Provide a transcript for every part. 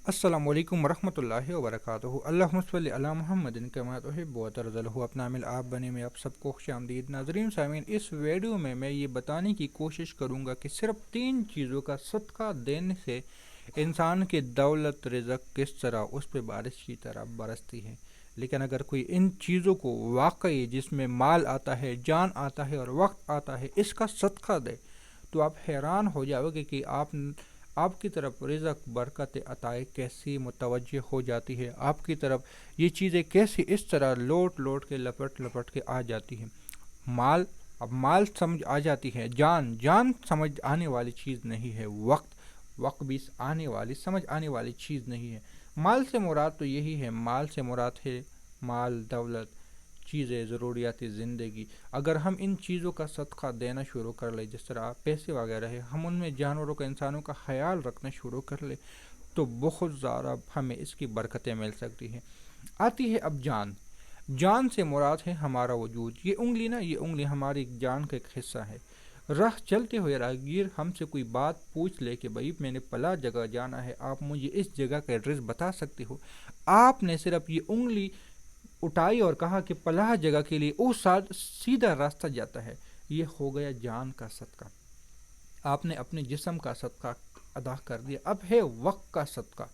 السلام علیکم ورحمۃ اللہ وبرکاتہ۔ اللہم صلی علی محمد کما تحب و ترضى۔ اپنا عمل آپ بنے میں آپ سب کو خوش آمدید۔ ناظرین سامعین، اس ویڈیو میں یہ بتانے کی کوشش کروں گا کہ صرف 3 چیزوں کا صدقہ دینے سے انسان کی دولت رزق کس طرح اس پہ بارش کی طرح برستی ہے۔ لیکن اگر کوئی ان چیزوں کو واقعی، جس میں مال آتا ہے، جان آتا ہے اور وقت آتا ہے، اس کا صدقہ دے تو آپ حیران ہو جاؤ گے کہ آپ کی طرف رزق، برکت، عطائے کیسی متوجہ ہو جاتی ہے، آپ کی طرف یہ چیزیں کیسی اس طرح لوٹ لوٹ کے لپٹ کے آ جاتی ہیں۔ مال سمجھ آ جاتی ہے، جان سمجھ آنے والی چیز نہیں ہے، وقت بھی سمجھ آنے والی چیز نہیں ہے۔ مال سے مراد تو یہی ہے، مال سے مراد ہے مال، دولت، چیزیں، ضروریات زندگی۔ اگر ہم ان چیزوں کا صدقہ دینا شروع کر لیں، جس طرح پیسے وغیرہ ہے، ہم ان میں جانوروں کا، انسانوں کا خیال رکھنا شروع کر لیں تو بہت زیادہ ہمیں اس کی برکتیں مل سکتی ہیں۔ آتی ہے اب جان سے مراد ہے ہمارا وجود۔ یہ انگلی ہماری جان کا ایک حصہ ہے۔ راہ چلتے ہوئے راہگیر ہم سے کوئی بات پوچھ لے کہ بھائی میں نے فلاں جگہ جانا ہے، آپ مجھے اس جگہ کا ایڈریس بتا سکتے ہو؟ آپ نے صرف یہ انگلی اٹھائی اور کہا کہ فلاں جگہ کے لیے وہ سیدھا راستہ جاتا ہے، یہ ہو گیا جان کا صدقہ۔ آپ نے اپنے جسم کا صدقہ ادا کر دیا۔ اب ہے وقت کا صدقہ۔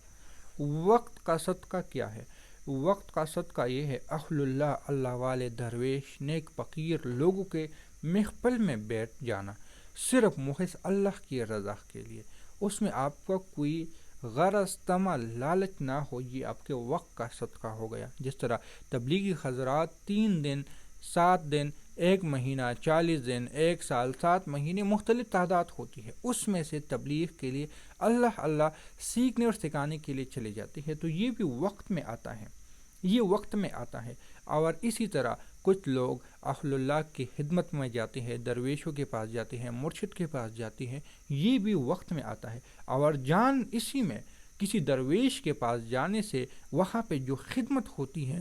وقت کا صدقہ کیا ہے؟ وقت کا صدقہ یہ ہے اہل اللہ والے درویش نیک فقیر لوگوں کے محفل میں بیٹھ جانا، صرف محض اللہ کی رضا کے لیے۔ اس میں آپ کا کوئی غرض، طمع، لالچ نہ ہو، یہ آپ کے وقت کا صدقہ ہو گیا۔ جس طرح تبلیغی حضرات 3 دن، 7 دن، 1 مہینہ، 40 دن، 1 سال، 7 مہینے، مختلف تعداد ہوتی ہے، اس میں سے تبلیغ کے لیے اللہ سیکھنے اور سکھانے کے لیے چلی جاتی ہے، تو یہ بھی وقت میں آتا ہے۔ اور اسی طرح کچھ لوگ اہل اللہ کی خدمت میں جاتے ہیں، درویشوں کے پاس جاتے ہیں، مرشد کے پاس جاتے ہیں، یہ بھی وقت میں آتا ہے۔ اور جان اسی میں، کسی درویش کے پاس جانے سے وہاں پہ جو خدمت ہوتی ہے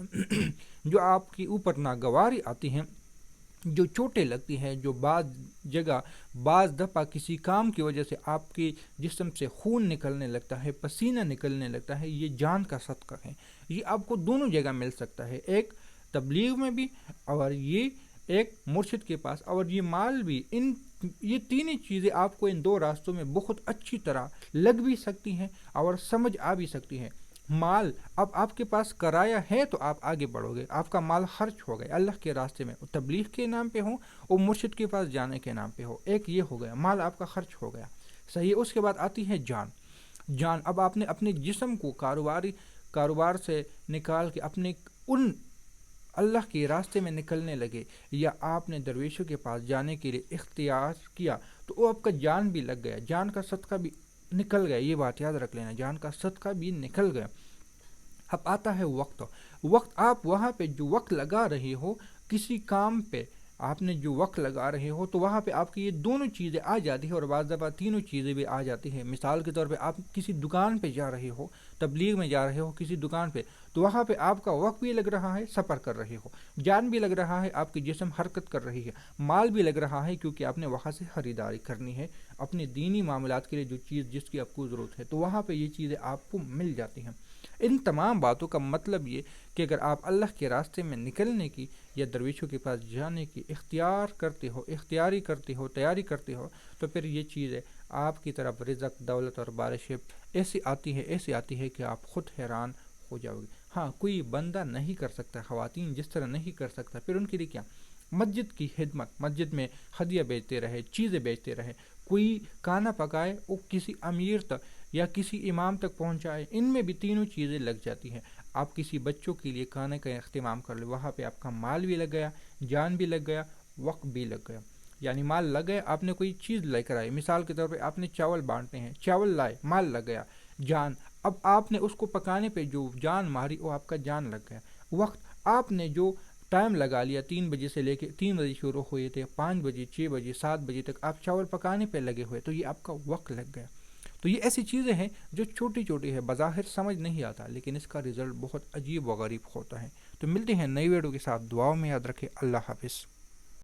جو آپ کی اوپر ناگواری آتی ہیں، جو چوٹیں لگتی ہیں، جو بعض دفعہ کسی کام کی وجہ سے آپ کے جسم سے خون نکلنے لگتا ہے، پسینہ نکلنے لگتا ہے، یہ جان کا صدقہ ہے۔ یہ آپ کو دونوں جگہ مل سکتا ہے، ایک تبلیغ میں بھی اور یہ ایک مرشد کے پاس، اور یہ مال بھی۔ یہ تینوں چیزیں آپ کو ان 2 راستوں میں بہت اچھی طرح لگ بھی سکتی ہیں اور سمجھ آ بھی سکتی ہیں۔ مال، اب آپ کے پاس کرایہ ہے تو آپ آگے بڑھو گے، آپ کا مال خرچ ہو گیا اللہ کے راستے میں، تبلیغ کے نام پہ ہو اور مرشد کے پاس جانے کے نام پہ ہو، ایک یہ ہو گیا، مال آپ کا خرچ ہو گیا، صحیح۔ اس کے بعد آتی ہے جان۔ اب آپ نے اپنے جسم کو کاروبار سے نکال کے اپنے ان اللہ کے راستے میں نکلنے لگے، یا آپ نے درویشوں کے پاس جانے کے لیے اختیار کیا، تو وہ آپ کا جان بھی لگ گیا، جان کا صدقہ بھی نکل گیا، یہ بات یاد رکھ لینا، جان کا صدقہ بھی نکل گیا۔ اب آتا ہے وقت۔ آپ وہاں پہ جو وقت لگا رہے ہو کسی کام پہ، آپ نے جو وقت لگا رہے ہو، تو وہاں پہ آپ کی یہ دونوں چیزیں آ جاتی ہیں، اور بعض دفعہ تینوں چیزیں بھی آ جاتی ہیں۔ مثال کے طور پہ آپ کسی دکان پہ جا رہے ہو، تبلیغ میں جا رہے ہو کسی دکان پہ، تو وہاں پہ آپ کا وقت بھی لگ رہا ہے، سفر کر رہے ہو، جان بھی لگ رہا ہے، آپ کی جسم حرکت کر رہی ہے، مال بھی لگ رہا ہے، کیونکہ آپ نے وہاں سے خریداری کرنی ہے اپنے دینی معاملات کے لیے، جو چیز جس کی آپ کو ضرورت ہے، تو وہاں پہ یہ چیزیں آپ کو مل جاتی ہیں۔ ان تمام باتوں کا مطلب یہ کہ اگر آپ اللہ کے راستے میں نکلنے کی یا درویشوں کے پاس جانے کی اختیاری کرتے ہو، تیاری کرتے ہو، تو پھر یہ چیزیں آپ کی طرف رزق، دولت اور بارشیں ایسی آتی ہے کہ آپ خود حیران ہو جاؤ گے۔ ہاں، کوئی بندہ نہیں کر سکتا، خواتین جس طرح نہیں کر سکتا، پھر ان کے لیے کیا؟ مسجد کی خدمت، مسجد میں ہدیہ بیچتے رہے، چیزیں بیچتے رہے، کوئی کھانا پکائے، وہ کسی امیر تک یا کسی امام تک پہنچائے، ان میں بھی تینوں چیزیں لگ جاتی ہیں۔ آپ کسی بچوں کے لیے کھانے کا اہتمام کر لیں، وہاں پہ آپ کا مال بھی لگ گیا، جان بھی لگ گیا، وقت بھی لگ گیا۔ یعنی مال لگ گیا، آپ نے کوئی چیز لے کر آئے، مثال کے طور پہ آپ نے چاول بانٹنے ہیں، چاول لائے، مال لگ گیا، جان، اب آپ نے اس کو پکانے پہ جو جان ماری، وہ آپ کا جان لگ گیا، وقت، آپ نے جو ٹائم لگا لیا، 3 بجے سے لے کے 3 بجے شروع ہوئے تھے، 5 بجے، 6 بجے، 7 بجے تک آپ چاول پکانے پہ لگے ہوئے، تو یہ آپ کا وقت لگ گیا۔ تو یہ ایسی چیزیں ہیں جو چھوٹی ہے، بظاہر سمجھ نہیں آتا، لیکن اس کا رزلٹ بہت عجیب و غریب ہوتا ہے۔ تو ملتے ہیں نئی ویڈیو کے ساتھ، دعاؤں میں یاد رکھیں، اللہ حافظ۔